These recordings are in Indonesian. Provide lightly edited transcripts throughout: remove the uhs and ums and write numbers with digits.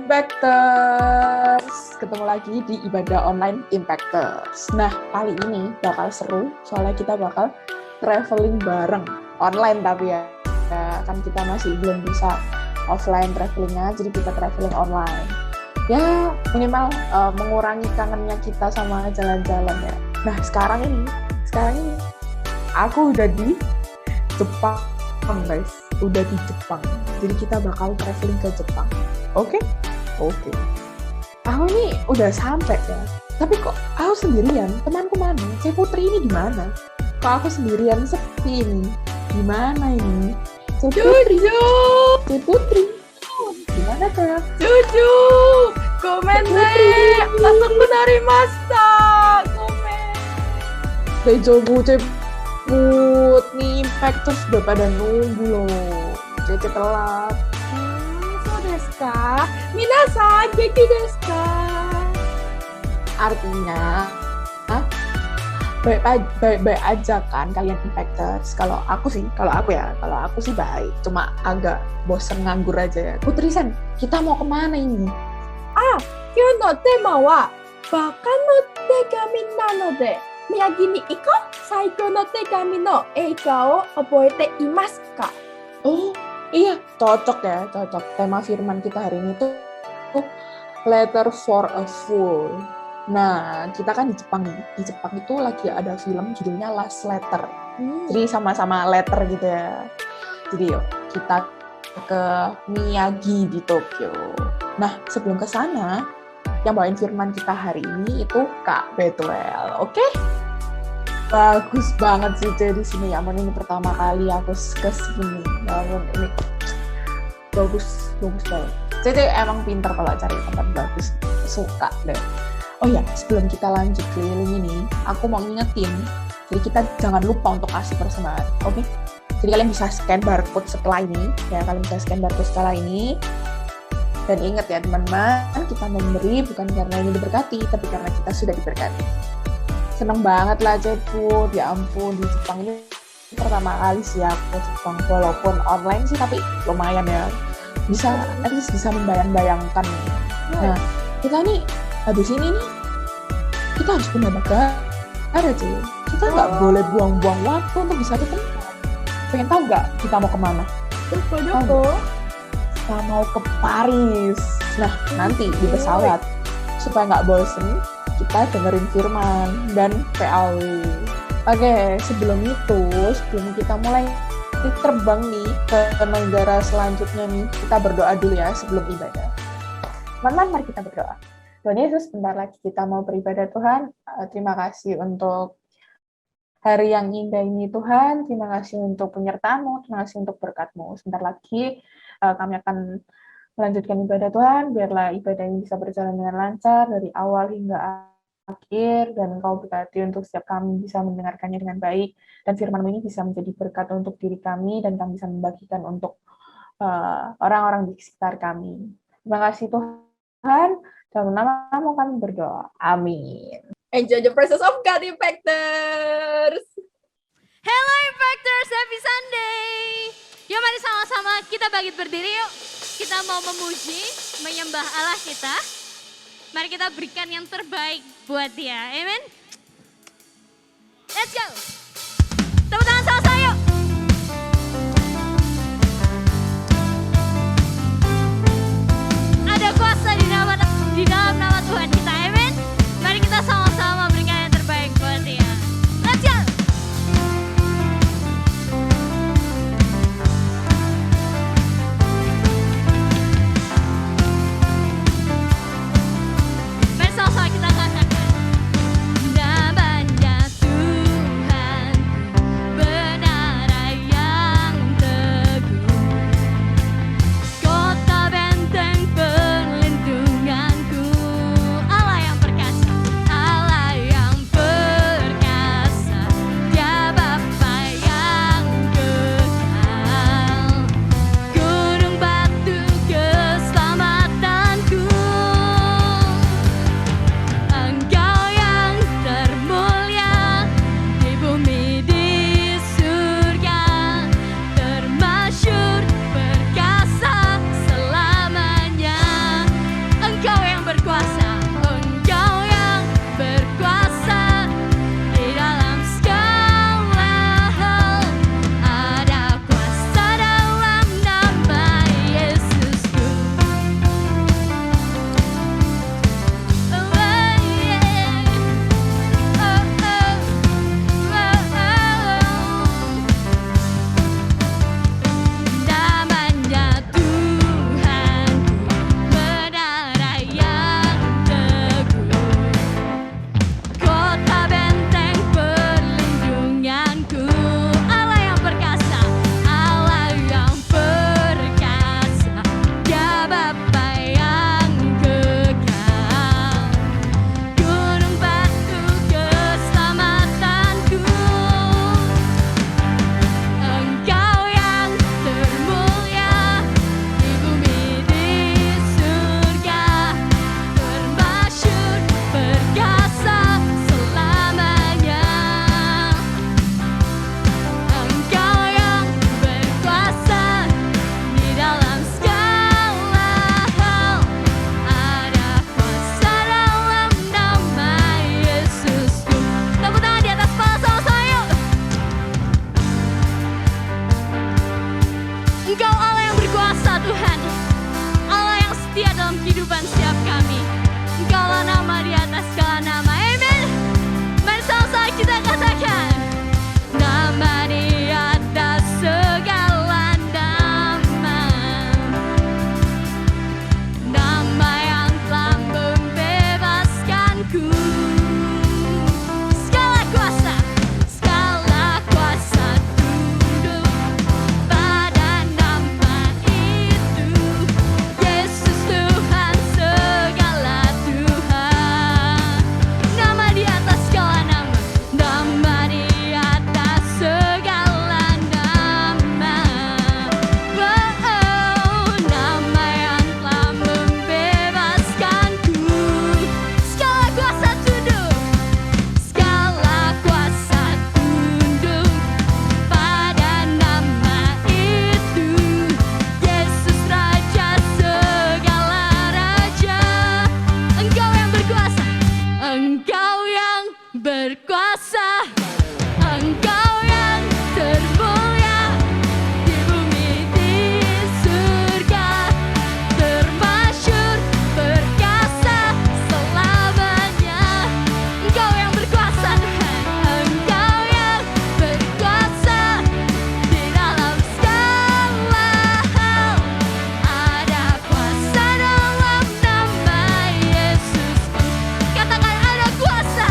Impactors, ketemu lagi di Ibadah Online Impactors. Nah, kali ini bakal seru, soalnya kita bakal traveling bareng, online tapi ya. Kan kita masih belum bisa offline travelingnya, jadi kita traveling online. Ya, minimal mengurangi kangennya kita sama jalan-jalan ya. Nah, sekarang ini, aku udah di Jepang, guys. Udah di Jepang. Jadi kita bakal traveling ke Jepang. Oke. Aku ini udah sampai ya. Tapi kok aku sendirian? Temanku mana? C Putri ini di mana? Kok aku sendirian sepi ini? Gimana ini? C Putri. Gimana kak? Juju, komen deh. Langsung menari masa. Komen. Dejobu Ceput nih, Impactors udah pada nunggu loh. Cece telat. So desu ka? Minasan, genki desu ka? Artinya, baik-baik aja kan kalian Impactors. Kalau aku sih baik. Cuma agak bosen nganggur aja ya. Putri Sen, kita mau kemana ini? Kyou no tema wa baka no tegami nanode miyagi ni iko saikou no tegami no eiga o oboete imasu ka? Oh iya, cocok. Tema firman kita hari ini tuh Letter for a Fool. Nah, kita kan di Jepang nih. Di Jepang itu lagi ada film judulnya Last Letter. Jadi sama-sama letter gitu ya. Jadi yuk, kita ke Miyagi di Tokyo. Nah, sebelum ke sana, yang bawain firman kita hari ini itu Kak Betwell. Oke? Bagus banget sih C di sini. Ya ampun, ini pertama kali aku ke sini. Ya ampun, ini bagus banget. C emang pinter kalau cari tempat bagus. Suka deh. Oh ya, sebelum kita lanjut keliling ini, aku mau ngingetin, jadi kita jangan lupa untuk kasih persembahan, oke? Jadi kalian bisa scan barcode setelah ini, dan ingat ya teman-teman, kita memberi bukan karena ini diberkati, tapi karena kita sudah diberkati. Seneng banget lah Ceput, ya ampun, di Jepang ini pertama kali sih aku ke Jepang, walaupun online sih, tapi lumayan ya, at least bisa membayang-bayangkan. Nah, kita nih, habis ini nih, kita harus pindah negara, cuy. Kita nggak boleh buang-buang waktu untuk bisa ke tempat. Pengen tahu nggak kita mau kemana? Joko. Kita mau ke Paris. Nah, nanti di pesawat, supaya nggak bosen, kita dengerin firman dan PAW. Oke, sebelum kita mulai terbang nih ke negara selanjutnya nih, kita berdoa dulu ya sebelum ibadah. Teman-teman, mari kita berdoa. Tuhan Yesus, bentar lagi kita mau beribadah Tuhan. Terima kasih untuk hari yang indah ini Tuhan. Terima kasih untuk penyertaan-Mu, terima kasih untuk berkat-Mu. Sebentar lagi kami akan melanjutkan ibadah Tuhan. Biarlah ibadah ini bisa berjalan dengan lancar dari awal hingga akhir. Dan Engkau berkati untuk setiap kami bisa mendengarkannya dengan baik. Dan firman-Mu ini bisa menjadi berkat untuk diri kami dan kami bisa membagikan untuk orang-orang di sekitar kami. Terima kasih Tuhan. Dalam nama-Mu kami berdoa. Amin. Enjoy the presence of God, Impactors. Hello Impactors, happy Sunday. Yuk mari sama-sama kita bangkit berdiri yuk. Kita mau memuji, menyembah Allah kita. Mari kita berikan yang terbaik buat Dia. Amen. Let's go. Tepuk tangan sama-sama yuk. Ada kuasa di dalam nama Tuhan kita, amen. Mari kita sama-sama berikan yang terbaik buat Dia. Let's go. Mari sama-sama kita katakan, namanya Tuhan kehidupan setiap kami. Engkaulah nama di atas segala nama. Amin. Mari sama-sama kita katakan, nama di atas segala nama, nama yang telah membebaskanku. Segala kuasa tunduk pada nama itu. Yesus Tuhan segala Tuhan. Nama di atas segala nama, nama di atas segala nama. Oh, nama yang telah membebaskanku. Segala kuasa tunduk, segala kuasa tunduk pada nama itu. Yesus Raja segala raja. Engkau yang berkuasa, Engkau yang berkuasa, Engkau yang termulia di bumi di surga, termasyhur perkasa selamanya. Engkau yang berkuasa Tuhan, Engkau yang berkuasa di dalam segala hal. Ada kuasa dalam nama Yesusku. Katakan ada kuasa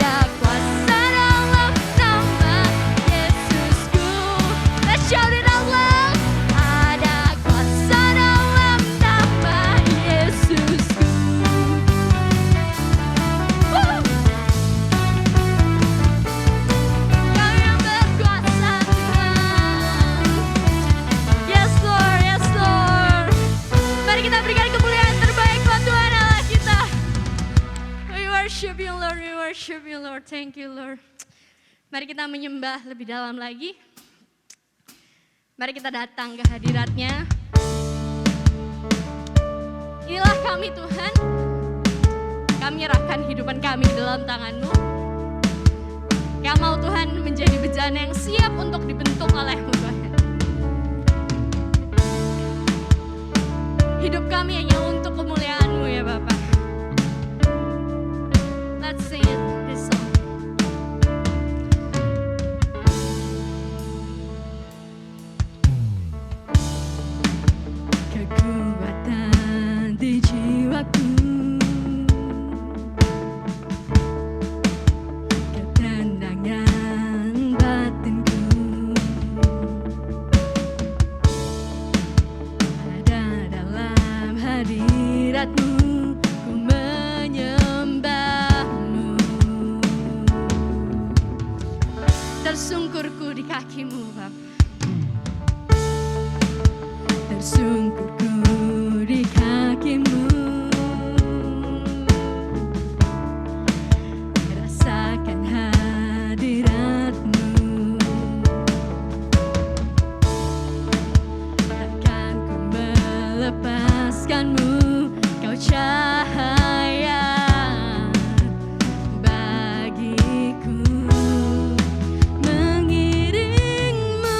dalam nama Yesusku. Let's shout it out loud. Ada kuasa dalam nama Yesusku. Woo! Kau yang berkuasa Tuhan. Yes Lord, yes Lord. Mari kita berikan kemuliaan terbaik buat Tuhan Allah kita. We worship you Lord, we worship you Lord. Thank you Lord. Mari kita menyembah lebih dalam lagi. Mari kita datang ke hadirat-Nya. Inilah kami Tuhan. Kami nyerahkan kehidupan kami ke dalam tangan-Mu. Yang mau Tuhan menjadi bejana yang siap untuk dibentuk oleh-Mu Tuhan. Hidup kami hanya untuk kemuliaan-Mu ya Bapa. Let's sing it, this song. Kekuatan di jiwaku, ketenangan batinku, ada dalam hadirat-Mu. Ku menyembah-Mu, tersungkurku di kaki-Mu Bapa. Tersungkurku di kaki-Mu, rasakan hadirat-Mu. Takkan ku melepaskan-Mu, Kau cahaya bagiku. Mengiring-Mu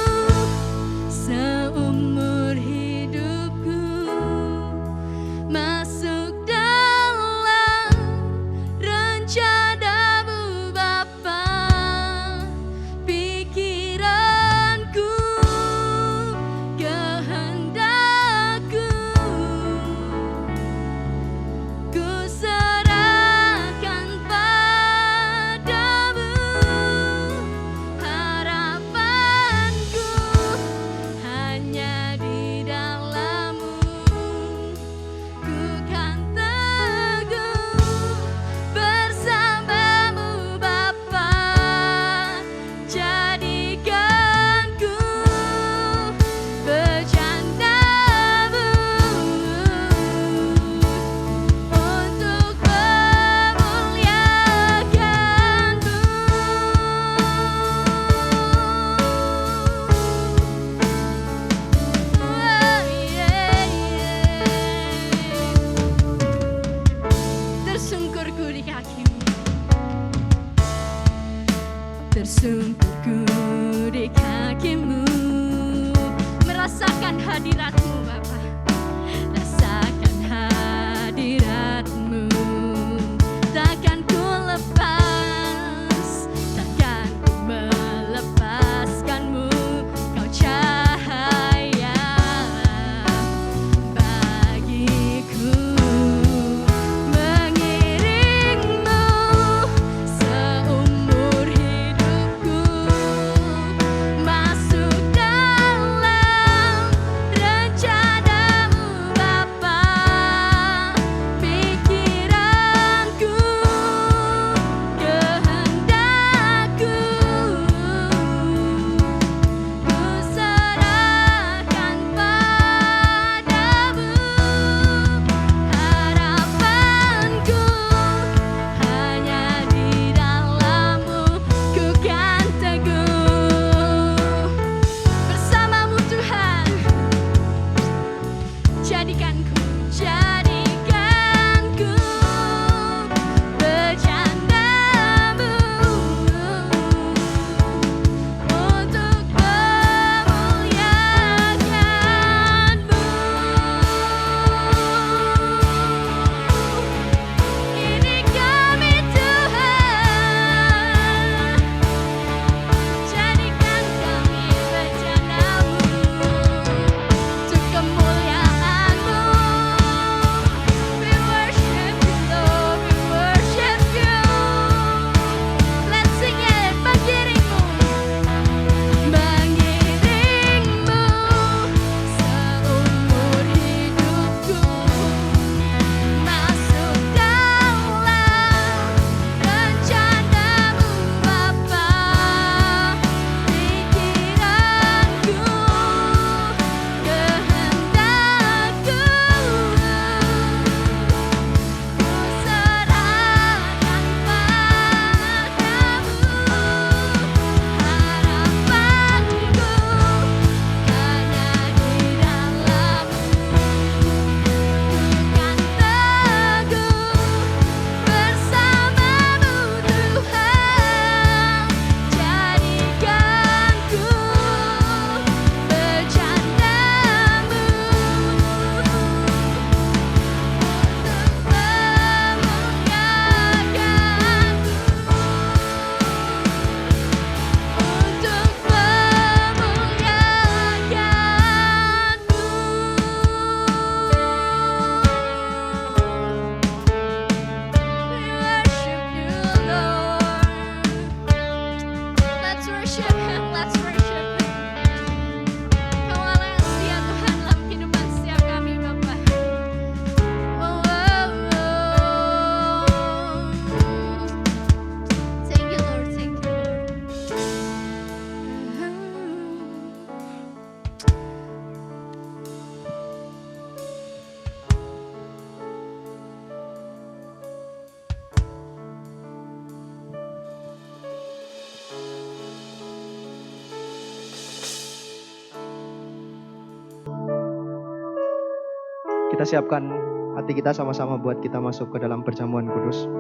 Kita siapkan hati kita sama-sama buat kita masuk ke dalam perjamuan kudus.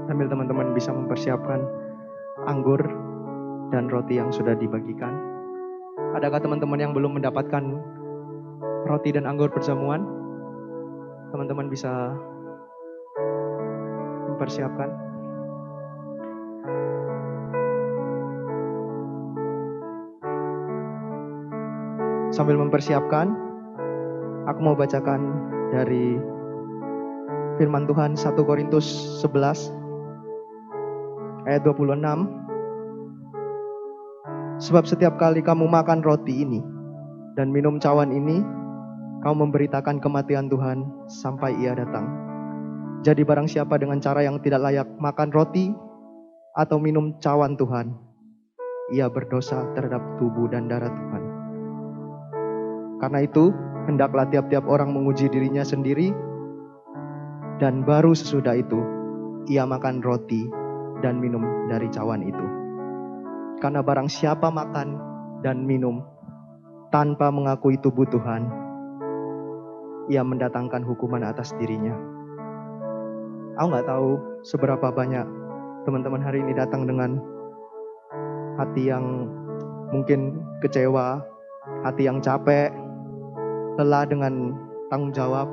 Sambil teman-teman bisa mempersiapkan anggur dan roti yang sudah dibagikan. Adakah teman-teman yang belum mendapatkan roti dan anggur perjamuan? Teman-teman bisa mempersiapkan. Sambil mempersiapkan, aku mau bacakan dari firman Tuhan 1 Korintus 11 ayat 26. Sebab setiap kali kamu makan roti ini dan minum cawan ini, kamu memberitakan kematian Tuhan sampai Ia datang. Jadi barang siapa dengan cara yang tidak layak makan roti atau minum cawan Tuhan, ia berdosa terhadap tubuh dan darah Tuhan. Karena itu, hendaklah tiap-tiap orang menguji dirinya sendiri, dan baru sesudah itu, ia makan roti dan minum dari cawan itu. Karena barang siapa makan dan minum tanpa mengakui tubuh Tuhan, ia mendatangkan hukuman atas dirinya. Aku gak tahu seberapa banyak teman-teman hari ini datang dengan hati yang mungkin kecewa, hati yang capek, lelah dengan tanggung jawab.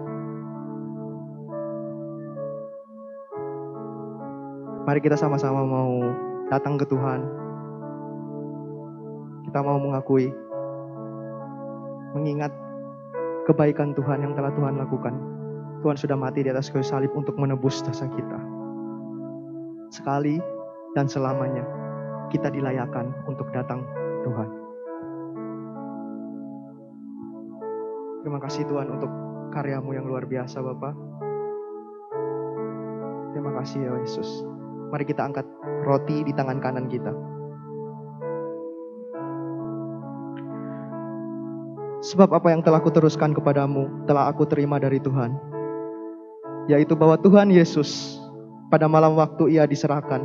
Mari kita sama-sama mau datang ke Tuhan. Kita mau mengakui, mengingat kebaikan Tuhan yang telah Tuhan lakukan. Tuhan sudah mati di atas kayu salib untuk menebus dosa kita. Sekali dan selamanya kita dilayakan untuk datang Tuhan. Terima kasih Tuhan untuk karya-Mu yang luar biasa Bapa. Terima kasih ya Yesus. Mari kita angkat roti di tangan kanan kita. Sebab apa yang telah kuteruskan kepadamu telah aku terima dari Tuhan, yaitu bahwa Tuhan Yesus pada malam waktu Ia diserahkan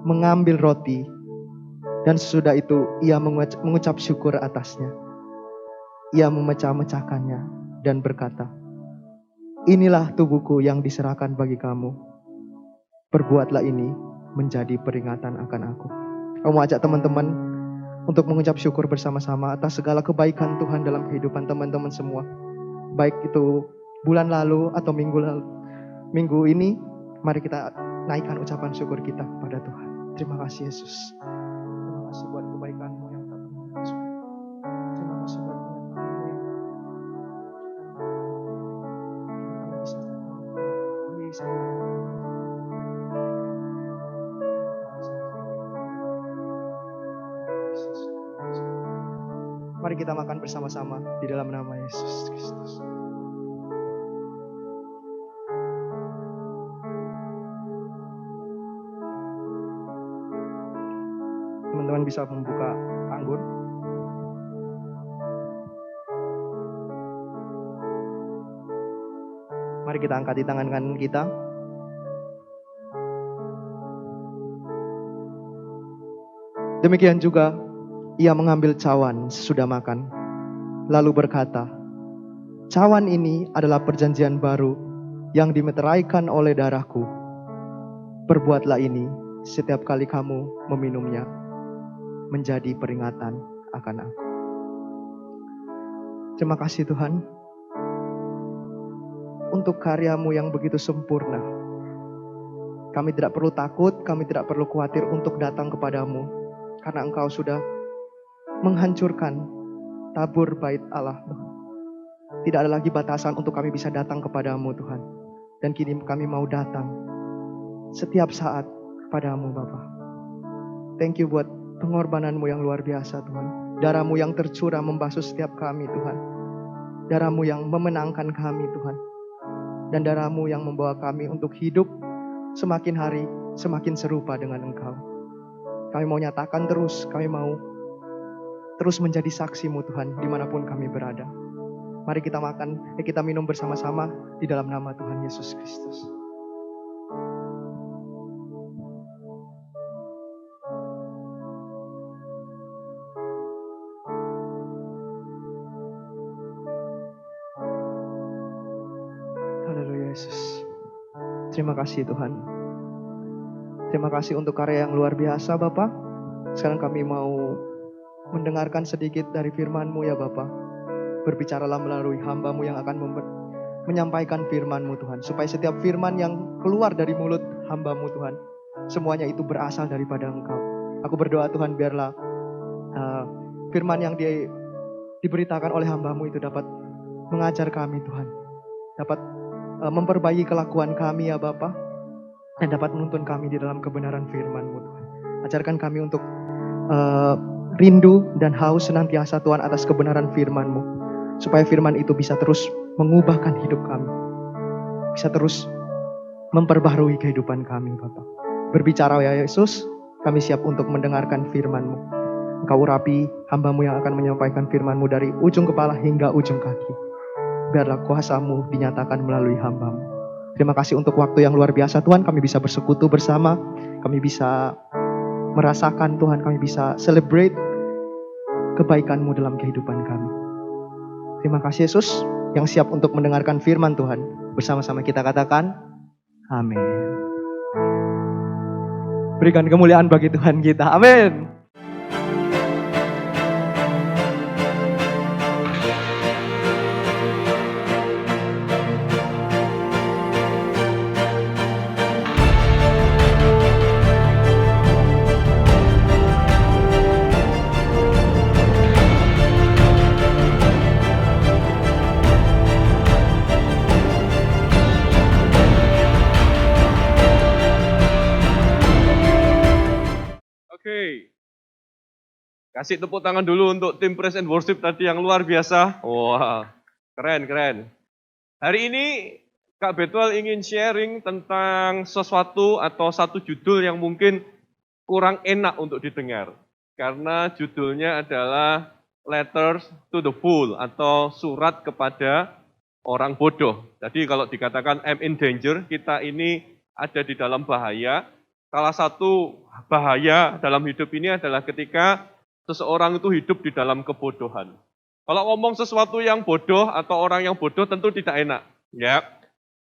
mengambil roti, dan sesudah itu Ia mengucap syukur atasnya. Ia memecah-mecahkannya dan berkata, "Inilah tubuhku yang diserahkan bagi kamu. Perbuatlah ini menjadi peringatan akan aku." Aku mau ajak teman-teman untuk mengucap syukur bersama-sama atas segala kebaikan Tuhan dalam kehidupan teman-teman semua. Baik itu bulan lalu atau minggu ini, mari kita naikkan ucapan syukur kita kepada Tuhan. Terima kasih Yesus. Terima kasih buat kebaikan-Mu yang tak terbatas. Terima kasih buat penyertaan-Mu yang kami bisa datang. Kami bisa Mari kita makan bersama-sama di dalam nama Yesus Kristus. Teman-teman bisa membuka anggur. Mari kita angkat di tangan kanan kita. Demikian juga Ia mengambil cawan sesudah makan, lalu berkata, "Cawan ini adalah perjanjian baru yang dimeteraikan oleh darahku. Perbuatlah ini setiap kali kamu meminumnya, menjadi peringatan akan aku." Terima kasih Tuhan untuk karya-Mu yang begitu sempurna. Kami tidak perlu takut, kami tidak perlu khawatir untuk datang kepadamu, karena Engkau sudah menghancurkan tabur bait Allah. Tidak ada lagi batasan untuk kami bisa datang kepadamu Tuhan. Dan kini kami mau datang setiap saat kepadamu Bapa. Thank you buat pengorbanan-Mu yang luar biasa Tuhan. Darah-Mu yang tercurah membasuh setiap kami Tuhan. Darah-Mu yang memenangkan kami Tuhan. Dan darah-Mu yang membawa kami untuk hidup semakin hari semakin serupa dengan Engkau. Kami mau nyatakan terus, kami mau terus menjadi saksi-Mu Tuhan dimanapun kami berada. Mari kita kita minum bersama-sama di dalam nama Tuhan Yesus Kristus. Terima kasih Tuhan. Terima kasih untuk karya yang luar biasa Bapak. Sekarang kami mau mendengarkan sedikit dari firman-Mu ya Bapak. Berbicaralah melalui hamba-Mu yang akan menyampaikan firman-Mu Tuhan. Supaya setiap firman yang keluar dari mulut hamba-Mu Tuhan, semuanya itu berasal daripada Engkau. Aku berdoa Tuhan, biarlah firman yang diberitakan oleh hamba-Mu itu dapat mengajar kami Tuhan. Dapat memperbaiki kelakuan kami ya Bapa. Dan dapat menuntun kami di dalam kebenaran firman-Mu Tuhan. Ajarkan kami untuk rindu dan haus senantiasa Tuhan atas kebenaran firman-Mu. Supaya firman itu bisa terus mengubahkan hidup kami. Bisa terus memperbaharui kehidupan kami Bapak. Berbicara ya Yesus, kami siap untuk mendengarkan firman-Mu. Engkau urapi hamba-Mu yang akan menyampaikan firman-Mu dari ujung kepala hingga ujung kaki. Biarlah kuasa-Mu dinyatakan melalui hamba-Mu. Terima kasih untuk waktu yang luar biasa Tuhan. Kami bisa bersekutu bersama. Kami bisa merasakan Tuhan. Kami bisa celebrate kebaikan-Mu dalam kehidupan kami. Terima kasih Yesus yang siap untuk mendengarkan firman Tuhan. Bersama-sama kita katakan, amin. Berikan kemuliaan bagi Tuhan kita. Amin. Oke. Kasih tepuk tangan dulu untuk tim Praise and Worship tadi yang luar biasa. Wah, keren. Hari ini Kak Betuel ingin sharing tentang sesuatu atau satu judul yang mungkin kurang enak untuk didengar. Karena judulnya adalah Letters to the Fool atau surat kepada orang bodoh. Jadi kalau dikatakan I'm in danger, kita ini ada di dalam bahaya. Salah satu bahaya dalam hidup ini adalah ketika seseorang itu hidup di dalam kebodohan. Kalau ngomong sesuatu yang bodoh atau orang yang bodoh tentu tidak enak. Ya,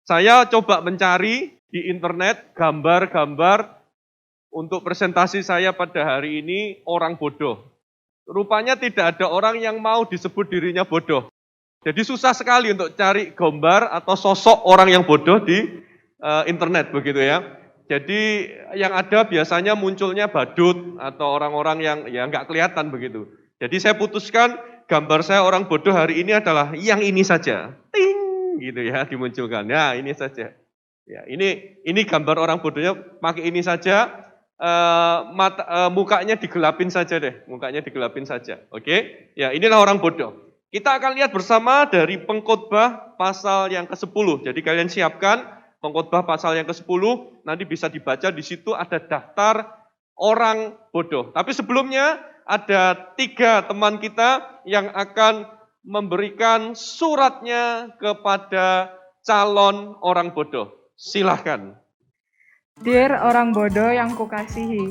saya coba mencari di internet gambar-gambar untuk presentasi saya pada hari ini orang bodoh. Rupanya tidak ada orang yang mau disebut dirinya bodoh. Jadi susah sekali untuk cari gambar atau sosok orang yang bodoh di internet begitu ya. Jadi yang ada biasanya munculnya badut atau orang-orang yang ya nggak kelihatan begitu. Jadi saya putuskan gambar saya orang bodoh hari ini adalah yang ini saja. Ting gitu ya dimunculkan. Ya ini saja. Ya ini gambar orang bodohnya pakai ini saja. Mukanya digelapin saja deh. Mukanya digelapin saja. Oke? Ya inilah orang bodoh. Kita akan lihat bersama dari Pengkhotbah pasal yang ke-10. Jadi kalian siapkan Pengkhotbah pasal yang ke-10, nanti bisa dibaca di situ ada daftar orang bodoh. Tapi sebelumnya ada 3 teman kita yang akan memberikan suratnya kepada calon orang bodoh. Silahkan. Dear orang bodoh yang kukasihi,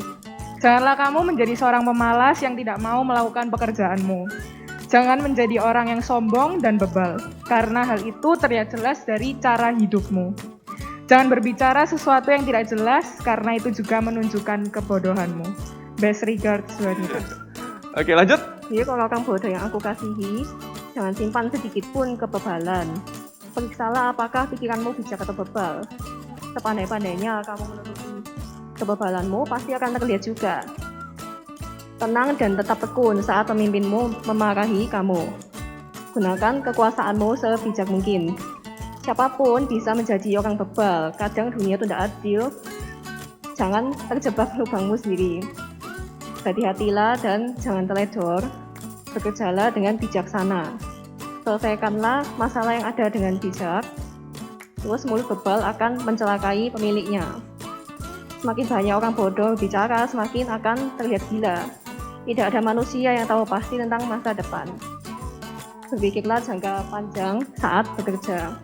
janganlah kamu menjadi seorang pemalas yang tidak mau melakukan pekerjaanmu. Jangan menjadi orang yang sombong dan bebal, karena hal itu terlihat jelas dari cara hidupmu. Jangan berbicara sesuatu yang tidak jelas, karena itu juga menunjukkan kebodohanmu. Best regards, wanita. Oke, lanjut. Jadi orang bodoh yang aku kasihi, jangan simpan sedikit pun kebebalan. Periksalah apakah pikiranmu bijak atau bebal. Sepandai-pandainya kamu menutupi kebebalanmu, pasti akan terlihat juga. Tenang dan tetap tekun saat pemimpinmu memarahi kamu. Gunakan kekuasaanmu sebijak mungkin. Siapapun bisa menjadi orang bebal, kadang dunia itu tidak adil. Jangan terjebak lubangmu sendiri. Hati-hatilah dan jangan teledor, bekerjalah dengan bijaksana. Selesaikanlah masalah yang ada dengan bijak, terus mulut bebal akan mencelakai pemiliknya. Semakin banyak orang bodoh bicara, semakin akan terlihat gila. Tidak ada manusia yang tahu pasti tentang masa depan. Berpikirlah jangka panjang saat bekerja.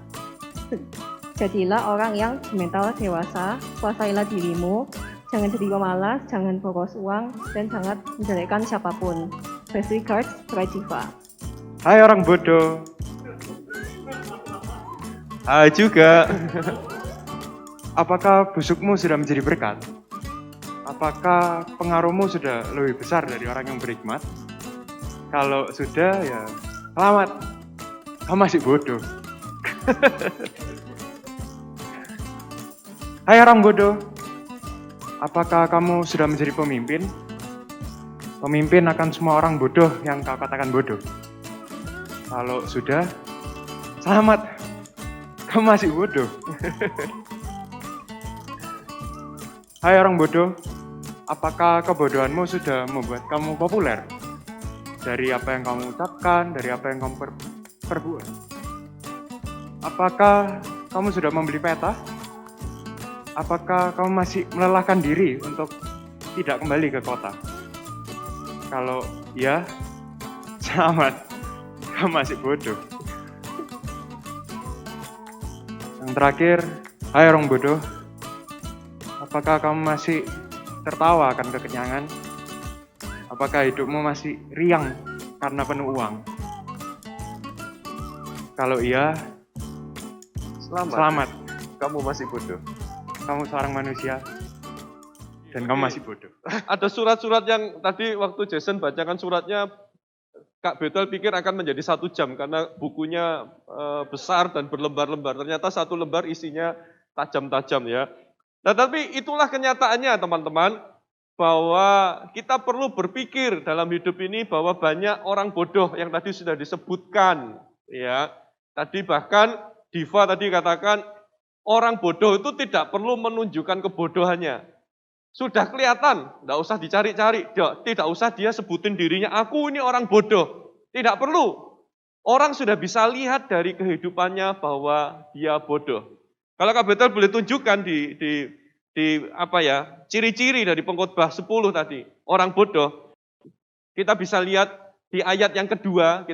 Jadilah orang yang mental dewasa, kuasailah dirimu, jangan jadi pemalas, jangan boros uang, dan jangan menjelekkan siapapun. Best regards, Rajiva. Hai orang bodoh. Hai juga. Apakah busukmu sudah menjadi berkat? Apakah pengaruhmu sudah lebih besar dari orang yang berhikmat? Kalau sudah, ya selamat. Kamu masih bodoh. Hai orang bodoh, apakah kamu sudah menjadi pemimpin? Pemimpin akan semua orang bodoh yang kau katakan bodoh. Kalau sudah, selamat. Kamu masih bodoh. Hai orang bodoh, apakah kebodohanmu sudah membuat kamu populer? Dari apa yang kamu ucapkan, dari apa yang kamu perbuat. Apakah kamu sudah membeli peta? Apakah kamu masih melelahkan diri untuk tidak kembali ke kota? Kalau ya, selamat. Kamu masih bodoh. Yang terakhir, hai orang bodoh, apakah kamu masih tertawa akan kekenyangan? Apakah hidupmu masih riang karena penuh uang? Kalau iya, selamat. Kamu masih bodoh. Kamu seorang manusia dan kamu masih bodoh. Ada surat-surat yang tadi waktu Jason bacakan suratnya, Kak Betuel pikir akan menjadi 1 jam karena bukunya besar dan berlembar-lembar. Ternyata 1 lembar isinya tajam-tajam ya. Nah, tapi itulah kenyataannya teman-teman, bahwa kita perlu berpikir dalam hidup ini bahwa banyak orang bodoh yang tadi sudah disebutkan. Ya, tadi bahkan Diva tadi katakan orang bodoh itu tidak perlu menunjukkan kebodohannya. Sudah kelihatan, tidak usah dicari-cari, tidak usah dia sebutin dirinya, aku ini orang bodoh. Tidak perlu. Orang sudah bisa lihat dari kehidupannya bahwa dia bodoh. Kalau Kak Betuel boleh tunjukkan di apa ya, ciri-ciri dari pengkhotbah 10 tadi, orang bodoh. Kita bisa lihat di ayat yang kedua,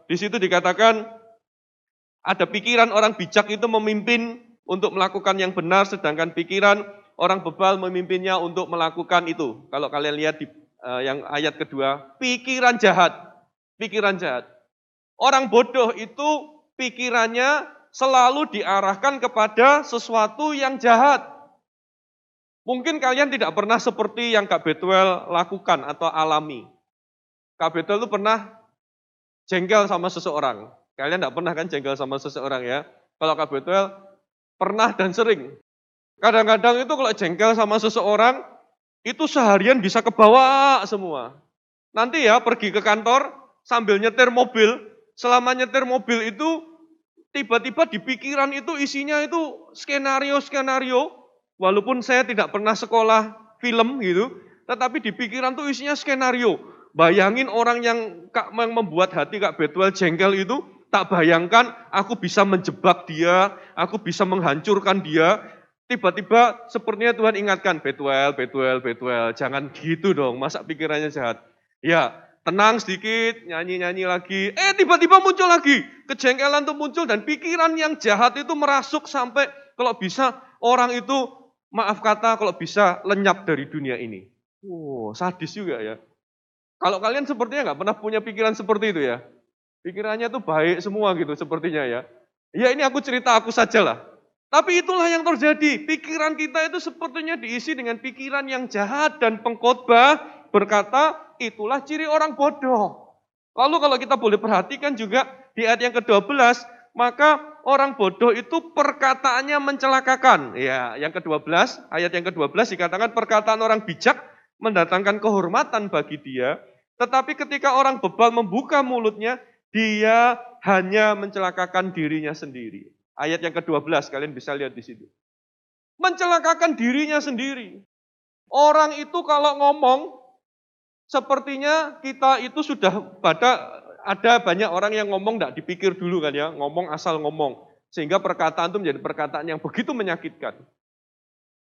di situ dikatakan ada pikiran orang bijak itu memimpin untuk melakukan yang benar, sedangkan pikiran orang bebal memimpinnya untuk melakukan itu. Kalau kalian lihat di yang ayat kedua, pikiran jahat. Orang bodoh itu pikirannya selalu diarahkan kepada sesuatu yang jahat. Mungkin kalian tidak pernah seperti yang Kak Betuel lakukan atau alami. Kak Betuel itu pernah jengkel sama seseorang. Kalian tidak pernah kan jengkel sama seseorang ya? Kalau Kak Betuel pernah dan sering. Kadang-kadang itu kalau jengkel sama seseorang, itu seharian bisa kebawa semua. Nanti ya pergi ke kantor sambil nyetir mobil, selama nyetir mobil itu tiba-tiba di pikiran itu isinya itu skenario-skenario, walaupun saya tidak pernah sekolah film gitu, tetapi di pikiran itu isinya skenario. Bayangin orang yang membuat hati Kak Betuel jengkel itu, tak bayangkan aku bisa menjebak dia, aku bisa menghancurkan dia. Tiba-tiba sepertinya Tuhan ingatkan, Betuel, jangan gitu dong, masa pikirannya jahat. Ya, tenang sedikit, nyanyi-nyanyi lagi. Tiba-tiba muncul lagi. Kejengkelan itu muncul dan pikiran yang jahat itu merasuk sampai kalau bisa orang itu, maaf kata, kalau bisa lenyap dari dunia ini. Sadis juga ya. Kalau kalian sepertinya nggak pernah punya pikiran seperti itu ya. Pikirannya tuh baik semua gitu sepertinya ya. Ya ini aku cerita aku sajalah. Tapi itulah yang terjadi. Pikiran kita itu sepertinya diisi dengan pikiran yang jahat dan pengkhotbah berkata, itulah ciri orang bodoh. Lalu kalau kita boleh perhatikan juga di ayat yang ke-12, maka orang bodoh itu perkataannya mencelakakan. Ya, yang ke-12, ayat yang ke-12 dikatakan perkataan orang bijak mendatangkan kehormatan bagi dia, tetapi ketika orang bebal membuka mulutnya, dia hanya mencelakakan dirinya sendiri. Ayat yang ke-12 kalian bisa lihat di situ. Mencelakakan dirinya sendiri. Orang itu kalau ngomong, sepertinya kita itu sudah ada banyak orang yang ngomong tidak dipikir dulu kan ya, ngomong asal ngomong. Sehingga perkataan itu menjadi perkataan yang begitu menyakitkan.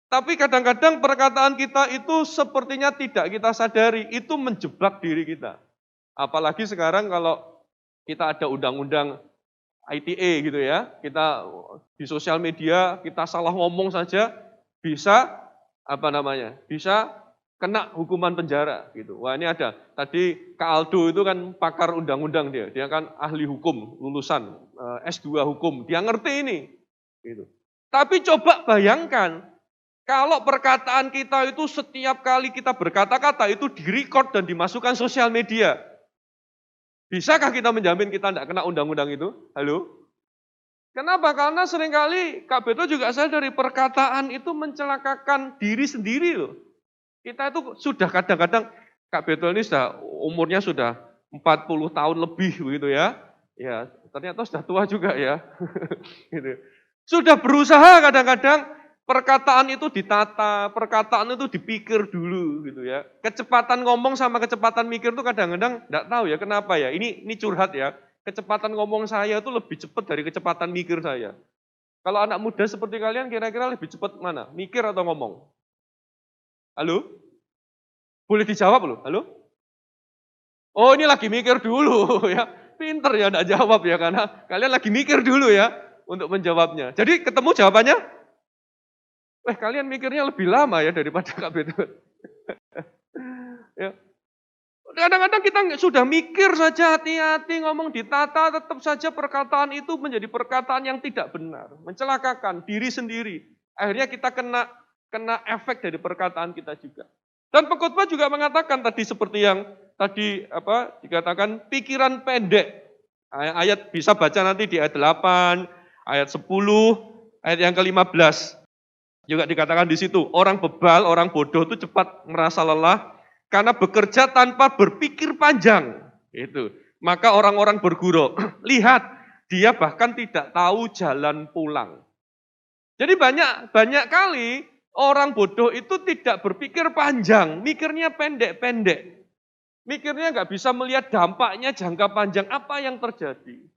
Tapi kadang-kadang perkataan kita itu sepertinya tidak kita sadari, itu menjebak diri kita. Apalagi sekarang kalau kita ada undang-undang ITE gitu ya, kita di sosial media kita salah ngomong saja bisa bisa kena hukuman penjara gitu. Wah ini ada, tadi Kak Aldo itu kan pakar undang-undang dia kan ahli hukum, lulusan S2 hukum, dia ngerti ini. Gitu. Tapi coba bayangkan, kalau perkataan kita itu setiap kali kita berkata-kata itu direkod dan dimasukkan sosial media. Bisakah kita menjamin kita tidak kena undang-undang itu? Halo? Kenapa? Karena seringkali Kak Beto juga sadari perkataan itu mencelakakan diri sendiri loh. Kita itu sudah kadang-kadang, Kak Beto ini sudah umurnya sudah 40 tahun lebih begitu ya. Ya, ternyata sudah tua juga ya. Gitu. Sudah berusaha kadang-kadang perkataan itu ditata, perkataan itu dipikir dulu gitu ya. Kecepatan ngomong sama kecepatan mikir itu kadang-kadang enggak tahu ya kenapa ya. Ini curhat ya. Kecepatan ngomong saya itu lebih cepat dari kecepatan mikir saya. Kalau anak muda seperti kalian kira-kira lebih cepat mana? Mikir atau ngomong? Halo? Boleh dijawab loh, halo? Oh ini lagi mikir dulu ya. Pinter ya enggak jawab ya karena kalian lagi mikir dulu ya untuk menjawabnya. Jadi ketemu jawabannya? Kalian mikirnya lebih lama ya daripada Kak Beto. Ya. Kadang-kadang kita sudah mikir saja hati-hati ngomong ditata, tetap saja perkataan itu menjadi perkataan yang tidak benar, mencelakakan diri sendiri. Akhirnya kita kena efek dari perkataan kita juga. Dan pengkhotbah juga mengatakan tadi seperti yang tadi dikatakan pikiran pendek. Ayat bisa baca nanti di ayat 8, ayat 10, ayat yang ke-15. Juga dikatakan di situ, orang bebal, orang bodoh itu cepat merasa lelah karena bekerja tanpa berpikir panjang. Itu. Maka orang-orang bergurau. Lihat, dia bahkan tidak tahu jalan pulang. Jadi banyak kali orang bodoh itu tidak berpikir panjang, mikirnya pendek-pendek. Mikirnya nggak bisa melihat dampaknya jangka panjang apa yang terjadi.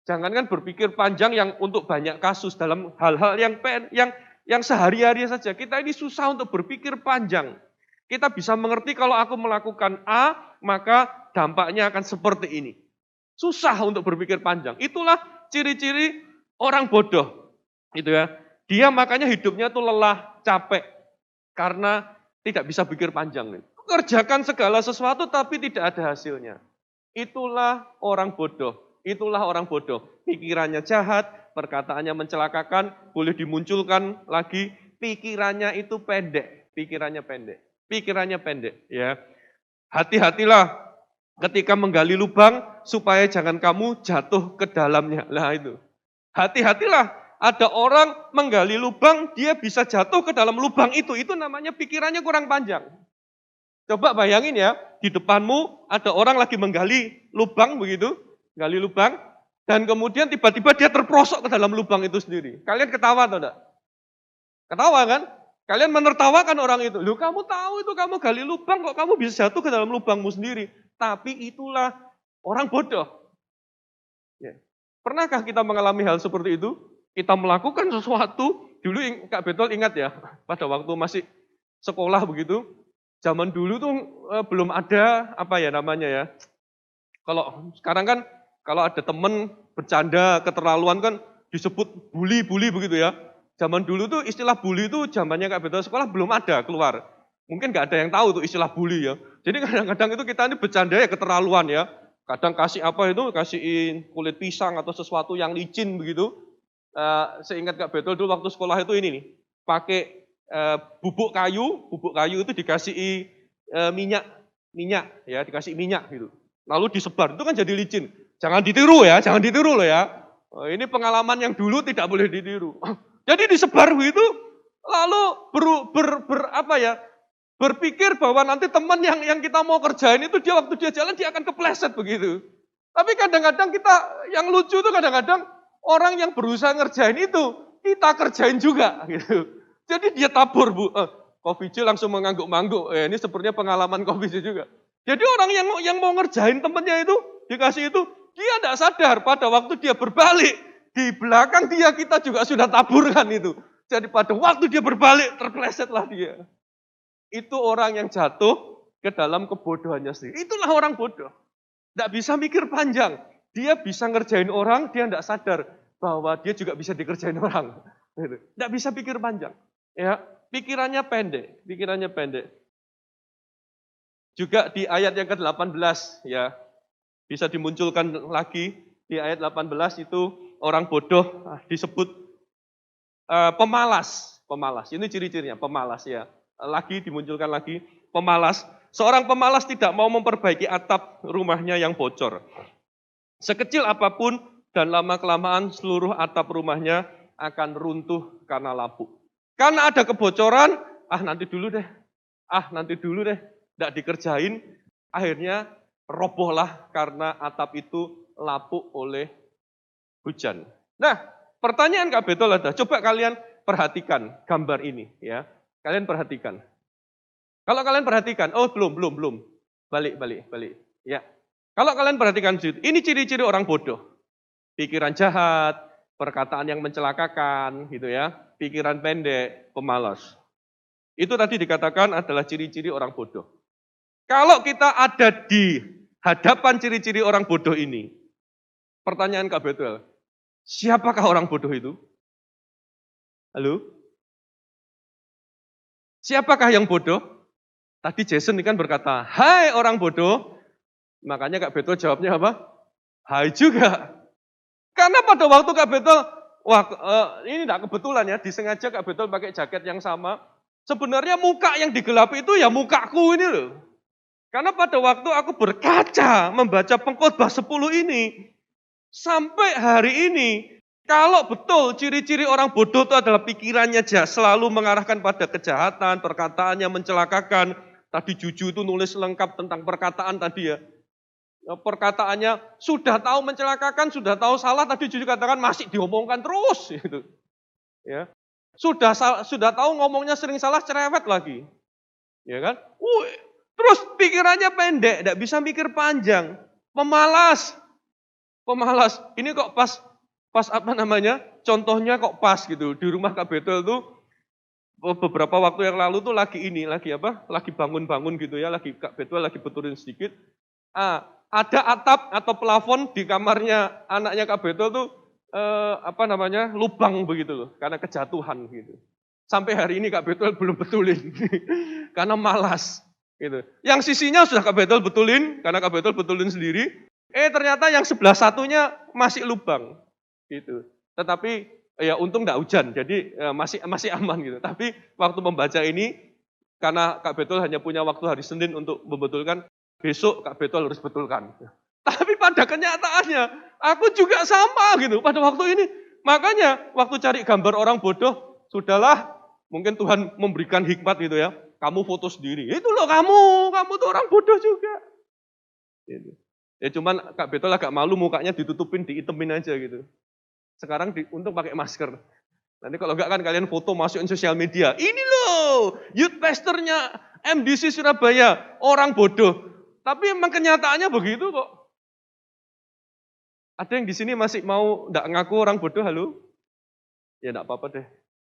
Jangankan berpikir panjang yang untuk banyak kasus dalam hal-hal yang sehari-hari saja. Kita ini susah untuk berpikir panjang. Kita bisa mengerti kalau aku melakukan A, maka dampaknya akan seperti ini. Susah untuk berpikir panjang. Itulah ciri-ciri orang bodoh. Itu ya. Dia makanya hidupnya tuh lelah, capek. Karena tidak bisa pikir panjang. Kerjakan segala sesuatu tapi tidak ada hasilnya. Itulah orang bodoh. Itulah orang bodoh. Pikirannya jahat, perkataannya mencelakakan, boleh dimunculkan lagi. Pikirannya itu pendek. Pikirannya pendek. Ya, hati-hatilah ketika menggali lubang supaya jangan kamu jatuh ke dalamnya. Nah itu. Hati-hatilah ada orang menggali lubang dia bisa jatuh ke dalam lubang itu. Itu namanya pikirannya kurang panjang. Coba bayangin ya, di depanmu ada orang lagi menggali lubang begitu, gali lubang dan kemudian tiba-tiba dia terperosok ke dalam lubang itu sendiri. Kalian ketawa atau enggak? Ketawa kan? Kalian menertawakan orang itu. Loh kamu tahu itu kamu gali lubang kok kamu bisa jatuh ke dalam lubangmu sendiri. Tapi itulah orang bodoh. Ya. Pernahkah kita mengalami hal seperti itu? Kita melakukan sesuatu, dulu Kak Betol ingat ya, pada waktu masih sekolah begitu, zaman dulu tuh belum ada apa ya namanya ya. Kalau sekarang kan kalau ada temen bercanda keterlaluan kan disebut bully begitu ya. Zaman dulu tuh istilah bully itu zamannya Kak Beto sekolah belum ada keluar. Mungkin nggak ada yang tahu tuh istilah bully ya. Jadi kadang-kadang itu kita ini bercanda ya keterlaluan ya. Kadang kasih apa itu, kasihin kulit pisang atau sesuatu yang licin begitu. Seingat Kak Beto dulu waktu sekolah itu ini nih, pakai bubuk kayu itu dikasih minyak ya, dikasih minyak gitu. Lalu disebar, itu kan jadi licin. Jangan ditiru loh ya. Ini pengalaman yang dulu tidak boleh ditiru. Jadi disebar begitu, lalu berpikir bahwa nanti teman yang kita mau kerjain itu dia waktu dia jalan dia akan kepleset begitu. Tapi kadang-kadang kita yang lucu itu kadang-kadang orang yang berusaha ngerjain itu kita kerjain juga gitu. Jadi dia tabur Coffee J langsung mengangguk-mangguk. Ini sepertinya pengalaman Coffee J juga. Jadi orang yang mau ngerjain temennya itu dikasih itu dia tidak sadar pada waktu dia berbalik. Di belakang kita juga sudah taburkan itu. Jadi pada waktu dia berbalik, terplesetlah dia. Itu orang yang jatuh ke dalam kebodohannya sendiri. Itulah orang bodoh. Tidak bisa mikir panjang. Dia bisa ngerjain orang, dia tidak sadar bahwa dia juga bisa dikerjain orang. Tidak bisa pikir panjang. Ya, pikirannya pendek. Juga di ayat yang ke-18 ya, bisa dimunculkan lagi di ayat 18 itu orang bodoh disebut Pemalas. Ini ciri-cirinya, pemalas ya. Lagi dimunculkan lagi, pemalas. Seorang pemalas tidak mau memperbaiki atap rumahnya yang bocor. Sekecil apapun dan lama-kelamaan seluruh atap rumahnya akan runtuh karena lapuk. Karena ada kebocoran, nanti dulu deh, tidak dikerjain, akhirnya robohlah karena atap itu lapuk oleh hujan. Nah, pertanyaan Kak Betol ada, coba kalian perhatikan gambar ini ya. Kalian perhatikan. Kalau kalian perhatikan, belum. Balik. Ya. Kalau kalian perhatikan, ini ciri-ciri orang bodoh. Pikiran jahat, perkataan yang mencelakakan, gitu ya. Pikiran pendek, pemalas. Itu tadi dikatakan adalah ciri-ciri orang bodoh. Kalau kita ada di hadapan ciri-ciri orang bodoh ini, pertanyaan Kak Betwell, siapakah orang bodoh itu? Halo? Siapakah yang bodoh? Tadi Jason kan berkata, hai orang bodoh. Makanya Kak Betwell jawabnya apa? Hai juga. Karena pada waktu Kak Betwell, ini tidak kebetulan ya, disengaja Kak Betwell pakai jaket yang sama. Sebenarnya muka yang digelapi itu ya mukaku ini loh. Karena pada waktu aku berkaca membaca pengkhotbah 10 ini, sampai hari ini, kalau betul ciri-ciri orang bodoh itu adalah pikirannya selalu mengarahkan pada kejahatan, perkataannya mencelakakan. Tadi Juju itu nulis lengkap tentang perkataan tadi ya. Perkataannya sudah tahu mencelakakan, sudah tahu salah, tadi Juju katakan masih diomongkan terus gitu. Ya. Sudah tahu ngomongnya sering salah, cerewet lagi. Ya kan? Terus pikirannya pendek, tidak bisa mikir panjang. Pemalas. Ini kok pas apa namanya? Contohnya kok pas gitu. Di rumah Kak Betul tuh beberapa waktu yang lalu tuh lagi bangun-bangun gitu ya, Kak Betul lagi betulin sedikit. Ada atap atau plafon di kamarnya anaknya Kak Betul tuh lubang begitu loh, karena kejatuhan gitu. Sampai hari ini Kak Betul belum betulin karena malas gitu. Yang sisinya sudah Kak Betul betulin karena Kak Betul betulin sendiri. Ternyata yang sebelah satunya masih lubang gitu. Tetapi ya untung enggak hujan, jadi masih aman gitu. Tapi waktu membaca ini, karena Kak Betul hanya punya waktu hari Senin untuk membetulkan, besok Kak Betul harus betulkan. Tapi pada kenyataannya, aku juga sama gitu pada waktu ini. Makanya waktu cari gambar orang bodoh, sudahlah, mungkin Tuhan memberikan hikmat gitu ya. Kamu foto sendiri, itu loh kamu tuh orang bodoh juga. Gitu. Ya cuman Kak Betul agak malu mukanya ditutupin, diitemin aja gitu. Sekarang untung pakai masker. Nanti kalau enggak kan kalian foto masukin sosial media. Ini loh, youth pastornya MDC Surabaya, orang bodoh. Tapi emang kenyataannya begitu kok. Ada yang di sini masih mau enggak ngaku orang bodoh, halo? Ya enggak apa-apa deh.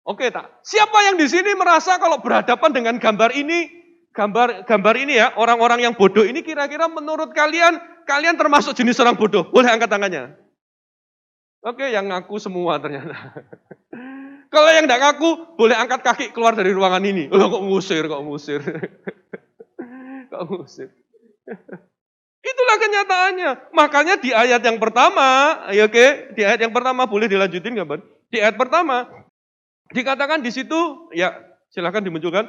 Oke, tak. Siapa yang di sini merasa kalau berhadapan dengan gambar ini ya, orang-orang yang bodoh ini kira-kira menurut kalian termasuk jenis orang bodoh? Boleh angkat tangannya. Oke, yang ngaku semua ternyata. Kalau yang enggak ngaku, boleh angkat kaki keluar dari ruangan ini. Kok ngusir. Itulah kenyataannya. Makanya di ayat yang pertama, di ayat yang pertama boleh dilanjutin nggak, Bang? Di ayat pertama dikatakan di situ, ya silakan dimunculkan.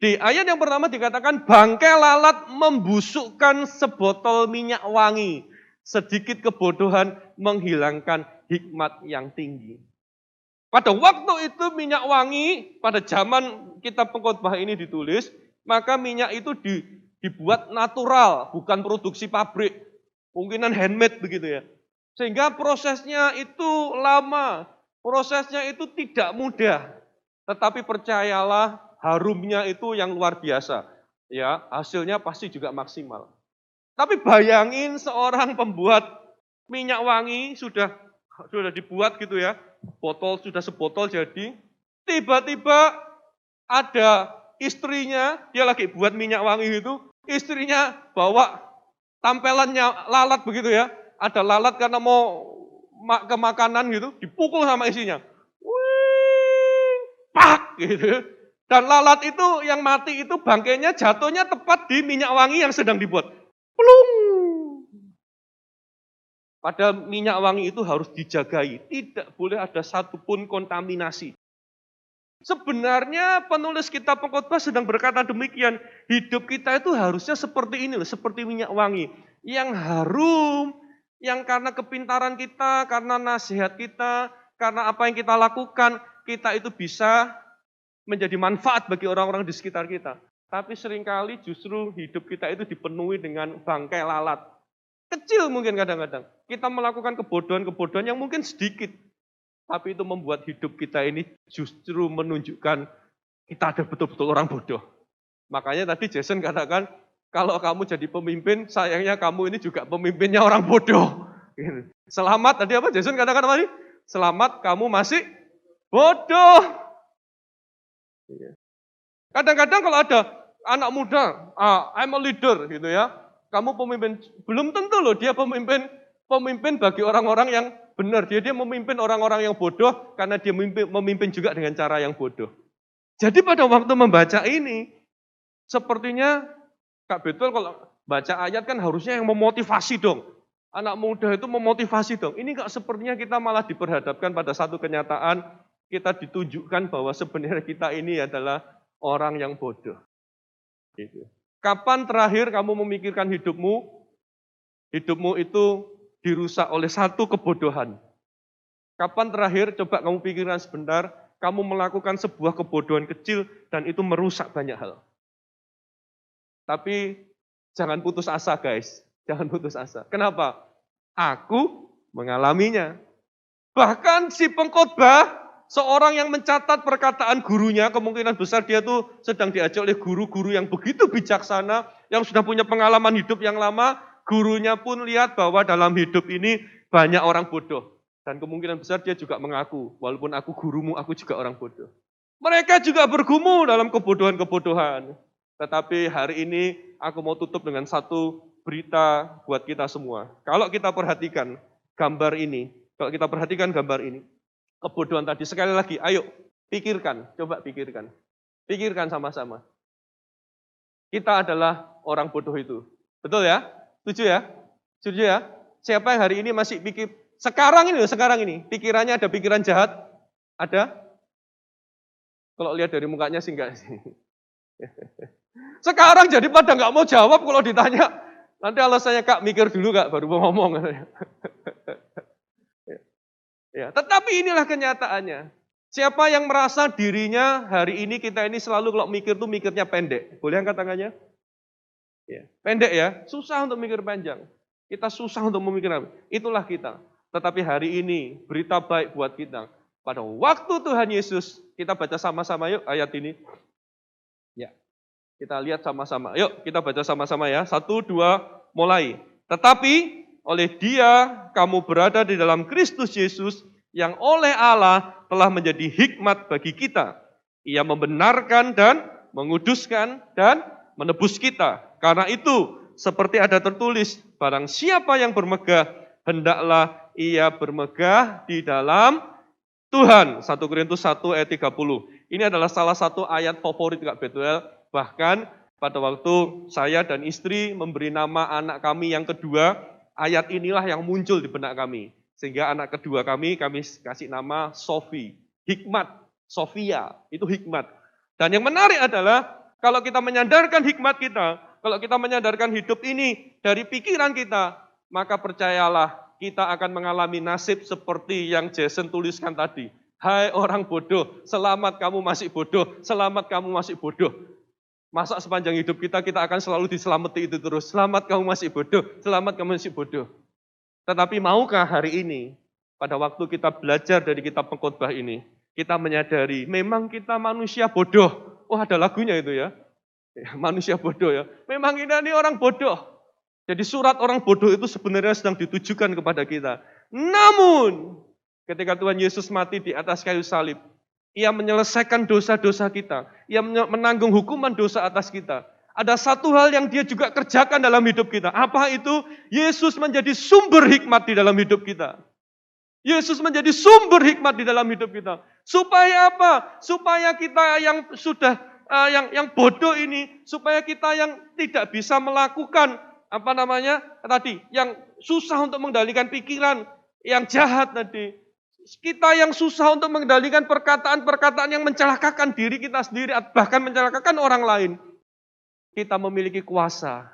Di ayat yang pertama dikatakan bangkai lalat membusukkan sebotol minyak wangi. Sedikit kebodohan menghilangkan hikmat yang tinggi. Pada waktu itu minyak wangi, pada zaman kitab pengkhotbah ini ditulis, maka minyak itu dibuat natural, bukan produksi pabrik. Mungkinan handmade begitu ya. Sehingga prosesnya itu lama, prosesnya itu tidak mudah. Tetapi percayalah, harumnya itu yang luar biasa. Ya, hasilnya pasti juga maksimal. Tapi bayangin seorang pembuat minyak wangi sudah dibuat gitu ya. Botol sudah sebotol jadi. Tiba-tiba ada istrinya, dia lagi buat minyak wangi itu, istrinya bawa tampelannya lalat begitu ya. Ada lalat karena mau ke makanan gitu, dipukul sama istrinya. Wih, pak gitu. Dan lalat itu yang mati itu bangkainya jatuhnya tepat di minyak wangi yang sedang dibuat. Plung. Padahal minyak wangi itu harus dijagai. Tidak boleh ada satupun kontaminasi. Sebenarnya penulis kitab Pengkhotbah sedang berkata demikian. Hidup kita itu harusnya seperti ini loh, seperti minyak wangi. Yang harum, yang karena kepintaran kita, karena nasihat kita, karena apa yang kita lakukan, kita itu bisa menjadi manfaat bagi orang-orang di sekitar kita. Tapi seringkali justru hidup kita itu dipenuhi dengan bangkai lalat. Kecil mungkin kadang-kadang. Kita melakukan kebodohan-kebodohan yang mungkin sedikit. Tapi itu membuat hidup kita ini justru menunjukkan kita ada betul-betul orang bodoh. Makanya tadi Jason katakan, kalau kamu jadi pemimpin, sayangnya kamu ini juga pemimpinnya orang bodoh. Selamat, tadi apa Jason katakan apa nih? Selamat, kamu masih bodoh. Kadang-kadang kalau ada anak muda, I'm a leader gitu ya, kamu pemimpin, belum tentu loh dia pemimpin bagi orang-orang yang benar. Dia memimpin orang-orang yang bodoh karena dia memimpin juga dengan cara yang bodoh. Jadi pada waktu membaca ini, sepertinya Kak Betul kalau baca ayat kan harusnya yang memotivasi dong. Anak muda itu memotivasi dong. Ini kok sepertinya kita malah diperhadapkan pada satu kenyataan, kita ditunjukkan bahwa sebenarnya kita ini adalah orang yang bodoh. Gitu. Kapan terakhir kamu memikirkan hidupmu? Hidupmu itu dirusak oleh satu kebodohan. Kapan terakhir, coba kamu pikirkan sebentar, kamu melakukan sebuah kebodohan kecil dan itu merusak banyak hal. Tapi jangan putus asa guys, jangan putus asa. Kenapa? Aku mengalaminya. Bahkan si pengkhotbah, seorang yang mencatat perkataan gurunya, kemungkinan besar dia tuh sedang diajak oleh guru-guru yang begitu bijaksana, yang sudah punya pengalaman hidup yang lama. Gurunya pun lihat bahwa dalam hidup ini banyak orang bodoh. Dan kemungkinan besar dia juga mengaku, walaupun aku gurumu, aku juga orang bodoh. Mereka juga bergumul dalam kebodohan-kebodohan. Tetapi hari ini aku mau tutup dengan satu berita buat kita semua. Kalau kita perhatikan gambar ini, kebodohan tadi, sekali lagi, ayo pikirkan, coba pikirkan. Pikirkan sama-sama. Kita adalah orang bodoh itu. Betul ya? Setuju ya? Setuju ya? Siapa yang hari ini masih pikir, sekarang ini, pikirannya ada pikiran jahat? Ada? Kalau lihat dari mukanya sih enggak sih. Sekarang jadi pada nggak mau jawab kalau ditanya. Nanti alasannya Kak mikir dulu Kak, baru mau ngomong. Ya, tetapi inilah kenyataannya. Siapa yang merasa dirinya hari ini kita ini selalu kalau mikir tuh mikirnya pendek. Boleh angkat tangannya? Ya, pendek ya, susah untuk mikir panjang. Kita susah untuk memikirkan. Itulah kita. Tetapi hari ini berita baik buat kita. Pada waktu Tuhan Yesus, kita baca sama-sama yuk ayat ini. Ya, kita lihat sama-sama. Yuk kita baca sama-sama ya. 1, 2, mulai. Tetapi oleh Dia kamu berada di dalam Kristus Yesus yang oleh Allah telah menjadi hikmat bagi kita. Ia membenarkan dan menguduskan dan menebus kita. Karena itu, seperti ada tertulis, barang siapa yang bermegah, hendaklah ia bermegah di dalam Tuhan. 1 Korintus 1 ayat 30. Ini adalah salah satu ayat favorit Kak Betuel. Bahkan pada waktu saya dan istri memberi nama anak kami yang kedua, ayat inilah yang muncul di benak kami. Sehingga anak kedua kami kasih nama Sofi. Hikmat, Sofia, itu hikmat. Dan yang menarik adalah, kalau kita menyadarkan hikmat kita, kalau kita menyadarkan hidup ini dari pikiran kita, maka percayalah kita akan mengalami nasib seperti yang Jason tuliskan tadi. Hai orang bodoh, selamat kamu masih bodoh, selamat kamu masih bodoh. Masa sepanjang hidup kita akan selalu diselamati itu terus. Selamat kamu masih bodoh, selamat kamu masih bodoh. Tetapi maukah hari ini, pada waktu kita belajar dari kitab Pengkhotbah ini, kita menyadari memang kita manusia bodoh. Oh ada lagunya itu ya. Manusia bodoh ya. Memang kita ini orang bodoh. Jadi surat orang bodoh itu sebenarnya sedang ditujukan kepada kita. Namun, ketika Tuhan Yesus mati di atas kayu salib, Ia menyelesaikan dosa-dosa kita. Ia menanggung hukuman dosa atas kita. Ada satu hal yang Dia juga kerjakan dalam hidup kita. Apa itu? Yesus menjadi sumber hikmat di dalam hidup kita. Yesus menjadi sumber hikmat di dalam hidup kita. Supaya apa? Supaya kita yang sudah yang bodoh ini, supaya kita yang tidak bisa melakukan yang susah untuk mengendalikan pikiran, yang jahat tadi, kita yang susah untuk mengendalikan perkataan-perkataan yang mencelakakan diri kita sendiri, bahkan mencelakakan orang lain. Kita memiliki kuasa,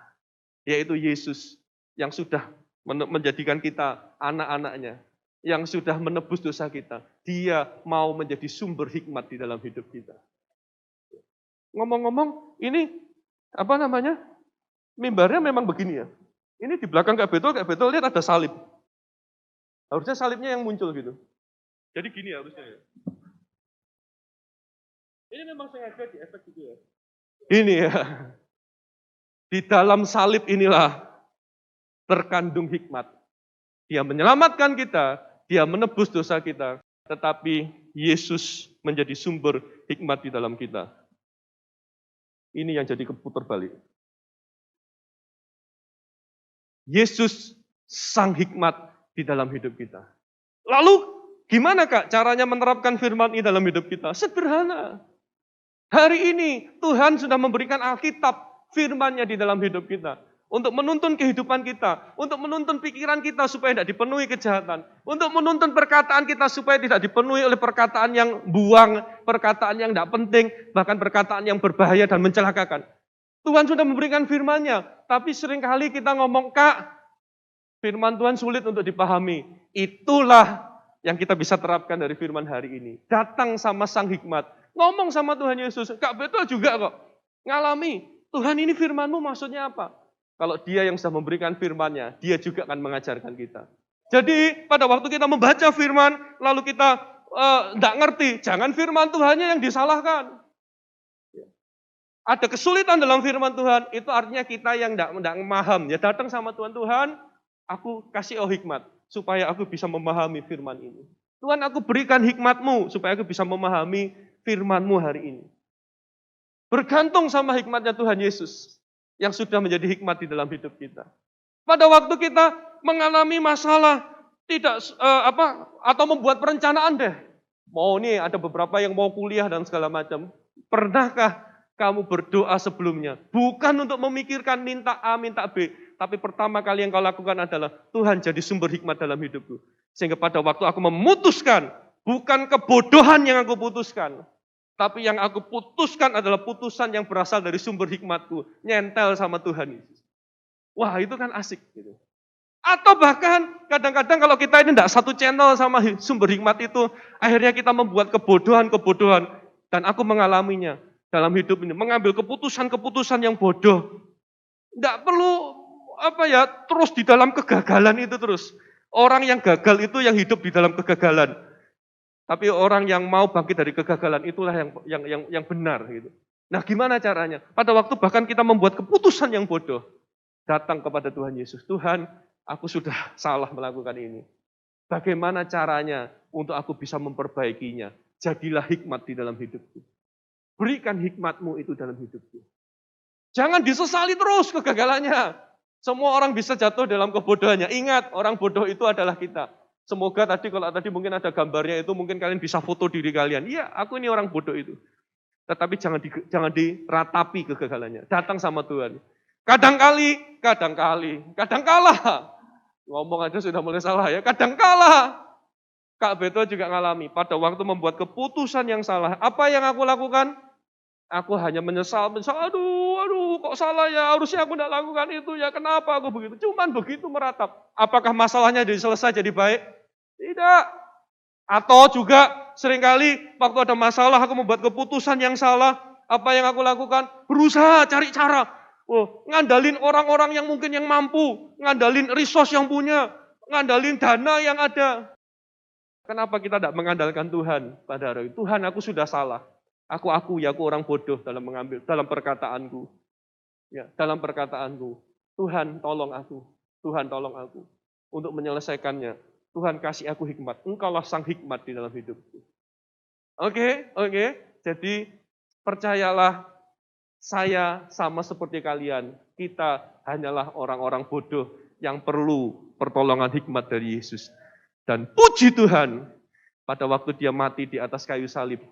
yaitu Yesus yang sudah menjadikan kita anak-anaknya, yang sudah menebus dosa kita. Dia mau menjadi sumber hikmat di dalam hidup kita. Ngomong-ngomong, ini mimbarnya memang begini ya. Ini di belakang Kak Betul lihat ada salib. Harusnya salibnya yang muncul gitu. Jadi gini harusnya ya. Ini memang sengaja di efek gitu ya. Ini ya. Di dalam salib inilah terkandung hikmat. Dia menyelamatkan kita, dia menebus dosa kita. Tetapi Yesus menjadi sumber hikmat di dalam kita. Ini yang jadi keputar balik. Yesus sang hikmat di dalam hidup kita. Lalu gimana Kak caranya menerapkan firman ini dalam hidup kita? Sederhana. Hari ini Tuhan sudah memberikan Alkitab, firman-Nya di dalam hidup kita. Untuk menuntun kehidupan kita, untuk menuntun pikiran kita supaya tidak dipenuhi kejahatan. Untuk menuntun perkataan kita supaya tidak dipenuhi oleh perkataan yang buang, perkataan yang tidak penting, bahkan perkataan yang berbahaya dan mencelakakan. Tuhan sudah memberikan firman-Nya, tapi seringkali kita ngomong, Kak, firman Tuhan sulit untuk dipahami. Itulah yang kita bisa terapkan dari firman hari ini. Datang sama sang hikmat. Ngomong sama Tuhan Yesus. Kak Betul juga kok. Ngalami. Tuhan ini firman-Mu maksudnya apa? Kalau dia yang sudah memberikan firman-Nya, dia juga akan mengajarkan kita. Jadi pada waktu kita membaca firman, lalu kita tidak ngerti. Jangan firman Tuhannya yang disalahkan. Ada kesulitan dalam firman Tuhan, itu artinya kita yang tidak memaham. Ya datang sama Tuhan, aku kasih hikmat. Supaya aku bisa memahami firman ini. Tuhan, aku berikan hikmat-Mu supaya aku bisa memahami firman-Mu hari ini. Bergantung sama hikmatnya Tuhan Yesus yang sudah menjadi hikmat di dalam hidup kita. Pada waktu kita mengalami masalah tidak atau membuat perencanaan deh. Mau nih ada beberapa yang mau kuliah dan segala macam. Pernahkah kamu berdoa sebelumnya? Bukan untuk memikirkan minta A, minta B. Tapi pertama kali yang kau lakukan adalah, Tuhan jadi sumber hikmat dalam hidupku. Sehingga pada waktu aku memutuskan, bukan kebodohan yang aku putuskan. Tapi yang aku putuskan adalah putusan yang berasal dari sumber hikmatku. Nyentel sama Tuhan Yesus. Wah itu kan asik. Gitu. Atau bahkan kadang-kadang kalau kita ini tidak satu channel sama sumber hikmat itu, akhirnya kita membuat kebodohan-kebodohan. Dan aku mengalaminya dalam hidup ini. Mengambil keputusan-keputusan yang bodoh. Tidak perlu terus di dalam kegagalan itu terus. Orang yang gagal itu yang hidup di dalam kegagalan. Tapi orang yang mau bangkit dari kegagalan itulah yang benar gitu. Nah, gimana caranya? Pada waktu bahkan kita membuat keputusan yang bodoh, datang kepada Tuhan Yesus. Tuhan, aku sudah salah melakukan ini. Bagaimana caranya untuk aku bisa memperbaikinya? Jadilah hikmat di dalam hidupku. Berikan hikmat-Mu itu dalam hidupku. Jangan disesali terus kegagalannya. Semua orang bisa jatuh dalam kebodohannya. Ingat, orang bodoh itu adalah kita. Semoga kalau tadi mungkin ada gambarnya itu, mungkin kalian bisa foto diri kalian. Iya, aku ini orang bodoh itu. Tetapi jangan diratapi kegagalannya. Datang sama Tuhan. Kadang-kali, kadang-kala. Ngomong aja sudah mulai salah ya. Kadang-kala. Kak Beto juga ngalami. Pada waktu membuat keputusan yang salah. Apa yang aku lakukan? Aku hanya menyesal, aduh, kok salah ya, harusnya aku tidak lakukan itu ya, kenapa aku begitu? Cuman begitu meratap. Apakah masalahnya jadi selesai, jadi baik? Tidak. Atau juga seringkali waktu ada masalah, aku membuat keputusan yang salah, apa yang aku lakukan? Berusaha cari cara. Ngandalin orang-orang yang mungkin yang mampu, ngandalin resource yang punya, ngandalin dana yang ada. Kenapa kita tidak mengandalkan Tuhan pada hari itu? Tuhan, aku sudah salah. Aku orang bodoh dalam perkataanku. Ya, dalam perkataanku. Tuhan tolong aku. Tuhan tolong aku. Untuk menyelesaikannya. Tuhan kasih aku hikmat. Engkaulah sang hikmat di dalam hidupku. Oke. Jadi percayalah, saya sama seperti kalian. Kita hanyalah orang-orang bodoh yang perlu pertolongan hikmat dari Yesus. Dan puji Tuhan, pada waktu dia mati di atas kayu salib,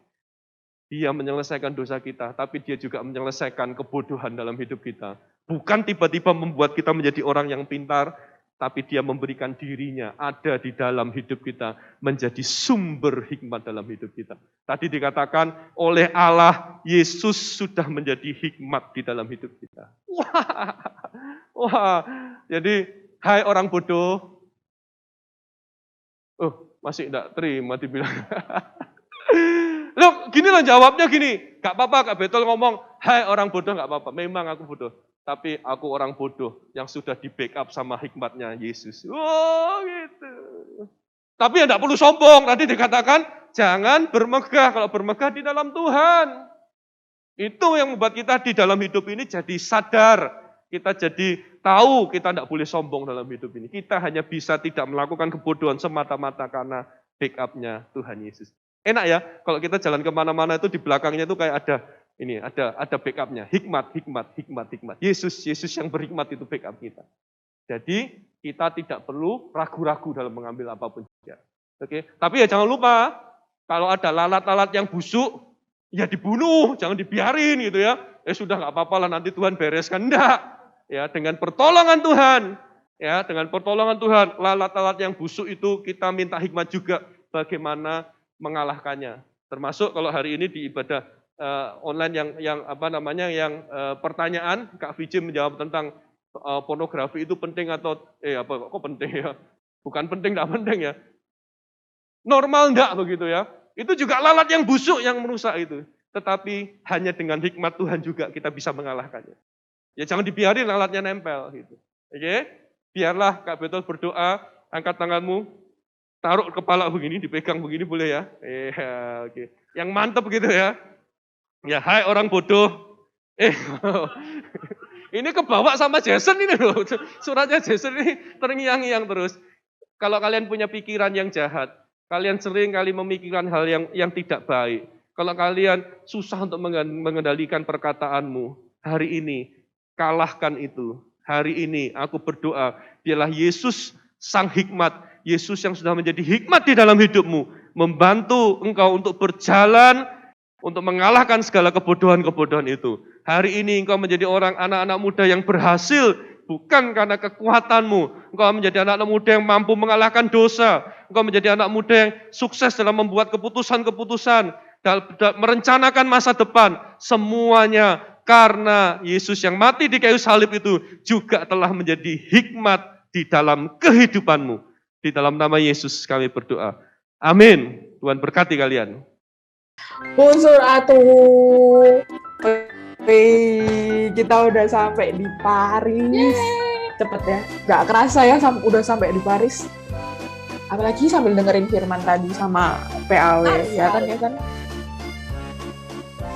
dia menyelesaikan dosa kita, tapi dia juga menyelesaikan kebodohan dalam hidup kita. Bukan tiba-tiba membuat kita menjadi orang yang pintar, tapi dia memberikan dirinya ada di dalam hidup kita, menjadi sumber hikmat dalam hidup kita. Tadi dikatakan oleh Allah, Yesus sudah menjadi hikmat di dalam hidup kita. Wah, jadi hai orang bodoh, masih enggak terima dibilang. Loh, gini loh jawabnya gini, gak apa-apa Kak Betul ngomong, hai orang bodoh gak apa-apa, memang aku bodoh. Tapi aku orang bodoh yang sudah di backup sama hikmatnya Yesus. Oh gitu. Tapi ya tidak perlu sombong. Tadi dikatakan jangan bermegah. Kalau bermegah di dalam Tuhan. Itu yang membuat kita di dalam hidup ini jadi sadar. Kita jadi tahu kita tidak boleh sombong dalam hidup ini. Kita hanya bisa tidak melakukan kebodohan semata-mata karena backupnya Tuhan Yesus. Enak ya kalau kita jalan kemana-mana itu di belakangnya itu kayak ada backupnya, hikmat. Yesus yang berhikmat itu backup kita. Jadi kita tidak perlu ragu-ragu dalam mengambil apapun juga. Oke, tapi ya jangan lupa kalau ada lalat-lalat yang busuk, ya dibunuh, jangan dibiarin gitu ya. Sudah nggak apa-apa lah nanti Tuhan bereskan, enggak. Ya dengan pertolongan Tuhan, lalat-lalat yang busuk itu kita minta hikmat juga bagaimana mengalahkannya. Termasuk kalau hari ini di ibadah online yang pertanyaan Kak Vijay menjawab tentang pornografi itu penting atau kok penting ya? Bukan penting, enggak penting ya. Normal enggak begitu ya. Itu juga lalat yang busuk yang merusak itu. Tetapi hanya dengan hikmat Tuhan juga kita bisa mengalahkannya. Ya jangan dibiarin lalatnya nempel gitu. Oke? Biarlah Kak Betul berdoa, angkat tanganmu, taruh kepala begini, dipegang begini boleh ya? Oke. Yang mantep gitu ya. Ya, hai orang bodoh. Ini kebawa sama Jason ini loh. Suratnya Jason ini terngiang-ngiang terus. Kalau kalian punya pikiran yang jahat, kalian sering kali memikirkan hal yang tidak baik. Kalau kalian susah untuk mengendalikan perkataanmu, hari ini kalahkan itu. Hari ini aku berdoa, biarlah Yesus sang hikmat, Yesus yang sudah menjadi hikmat di dalam hidupmu, membantu engkau untuk berjalan, untuk mengalahkan segala kebodohan-kebodohan itu. Hari ini engkau menjadi anak-anak muda yang berhasil, bukan karena kekuatanmu. Engkau menjadi anak-anak muda yang mampu mengalahkan dosa. Engkau menjadi anak muda yang sukses dalam membuat keputusan-keputusan, merencanakan masa depan. Semuanya karena Yesus yang mati di kayu salib itu juga telah menjadi hikmat di dalam kehidupanmu. Di dalam nama Yesus kami berdoa. Amin. Tuhan berkati kalian. Unsur atuh. Kita udah sampai di Paris. Cepet ya. Gak kerasa ya udah sampai di Paris. Apalagi sambil dengerin firman tadi sama PAW. Ya kan?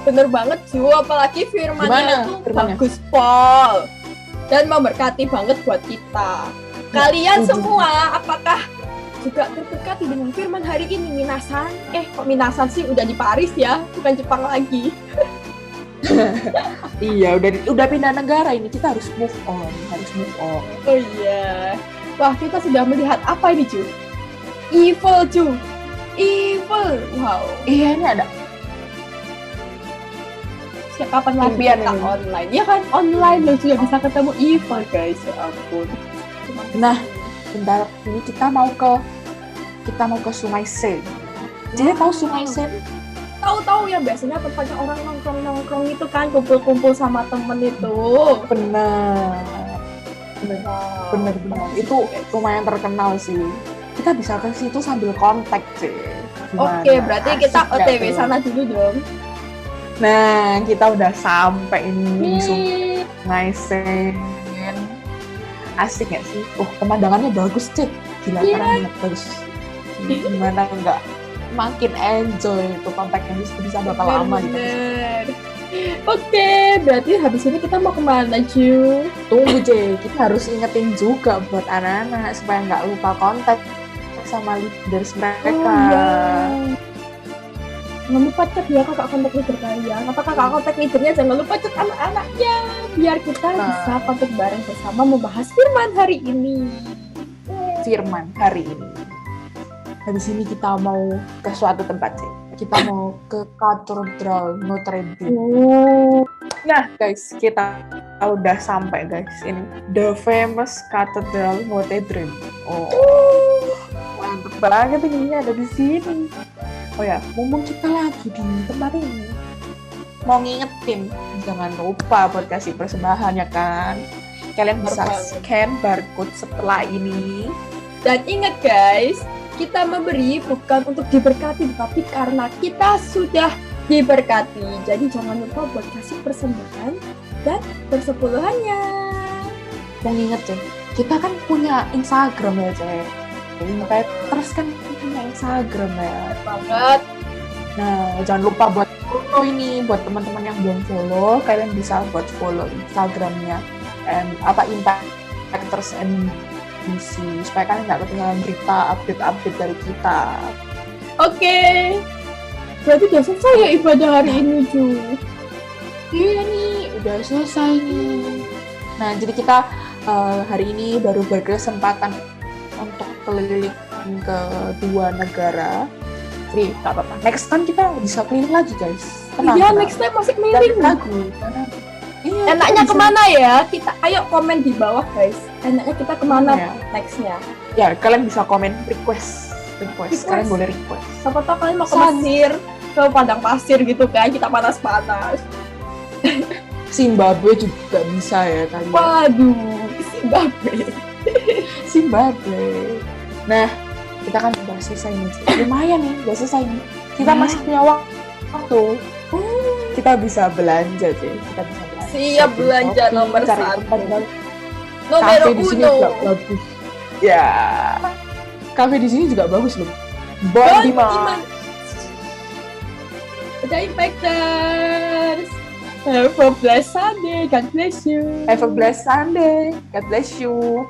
Bener banget Ju, apalagi firmannya itu bagus Paul. Dan memberkati banget buat kita. Kalian semua apakah juga terberkati dengan firman hari ini? Minasan? Kok Minasan sih udah di Paris ya, bukan Jepang lagi. Iya, udah pindah negara ini, kita harus move on. Oh iya. Wah, kita sudah melihat apa ini Ju? Evil Ju. Evil. Wow. Iya, ini ada. Kapan lagi kita online? Ya kan, online loh sudah bisa ketemu evil guys. Ya ampun. Nah, bentar ini kita mau ke Sungai Sen. Jadi tahu Sungai Sen? Tahu yang biasanya tempatnya orang nongkrong itu kan, kumpul-kumpul sama temen itu. Bener. Itu lumayan terkenal sih. Kita bisa ke situ sambil kontak sih. Oke, berarti kita OTW sana dulu dong. Nah, kita udah sampai ini Sungai Sen. Asik gak sih? Pemandangannya bagus, Cik. Gila, karena bagus. Gimana enggak? Makin enjoy itu kontaknya bisa bakal lama gitu. Oke, berarti habis ini kita mau kemana, Ju? Tunggu, Cik. Kita harus ingetin juga buat anak-anak supaya nggak lupa kontak sama leaders mereka. Jangan lupa cek ya kakak kontak leader kalian. Apa kakak kontak leadernya jangan lupa cek anak-anaknya. Biar kita bisa kontak bareng bersama membahas firman hari ini. Habis ini kita mau ke suatu tempat sih. Kita mau ke Katedral Notre Dame. Nah guys, kita udah sampai guys, ini the famous Cathedral Motte Dream. Oh, mantep banget ini ada di sini. Oh ya, mumpung kita lagi di tempat ini, mau ngingetin, jangan lupa buat kasih persembahan ya kan. Kalian bisa scan barcode setelah ini. Dan ingat guys, kita memberi bukan untuk diberkati, tapi karena kita sudah diberkati. Jadi jangan lupa buat kasih persembahan dan persepuluhannya. Mau nginget Cek, kita kan punya Instagram ya Cek. Terus kan punya Instagram ya. Banget. Nah, jangan lupa buat follow ini, buat teman-teman yang belum follow, kalian bisa buat follow Instagramnya Impactors NBC, supaya kalian nggak ketinggalan berita update dari kita. Oke. Berarti udah selesai ya ibadah hari ini, Ju? Iya nih, udah selesai nih. Nah, jadi kita hari ini baru berkesempatan untuk keliling ke 2 negara. Free, gak apa-apa. Next time kita bisa keliling lagi, guys. Iya, next time masih keliling. Iya, enaknya kemana ya? Kita ayo komen di bawah, guys. Enaknya kita kemana nextnya? Ya, kalian bisa komen request. Kalian boleh request. Siapa tahu kalian mau ke Mesir, ke padang pasir gitu kan? Kita panas-panas. Zimbabwe juga bisa ya kalian. Waduh, Zimbabwe. Nah, kita kan udah selesai nih. Lumayan nih, udah selesai nih. Kita masih punya waktu. Kita bisa belanja, Cek. Kita bisa belanja. Siap belanja nomor 1. Kafe di sini juga bagus. Ya. Kafe di sini juga bagus loh. Bondiman. Udah Impactors. Have a blessed Sunday. God bless you. Have a blessed Sunday. God bless you.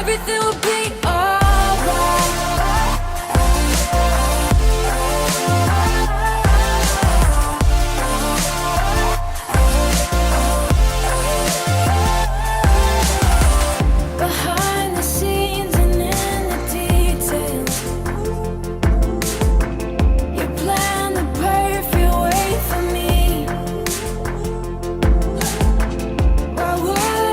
Everything will be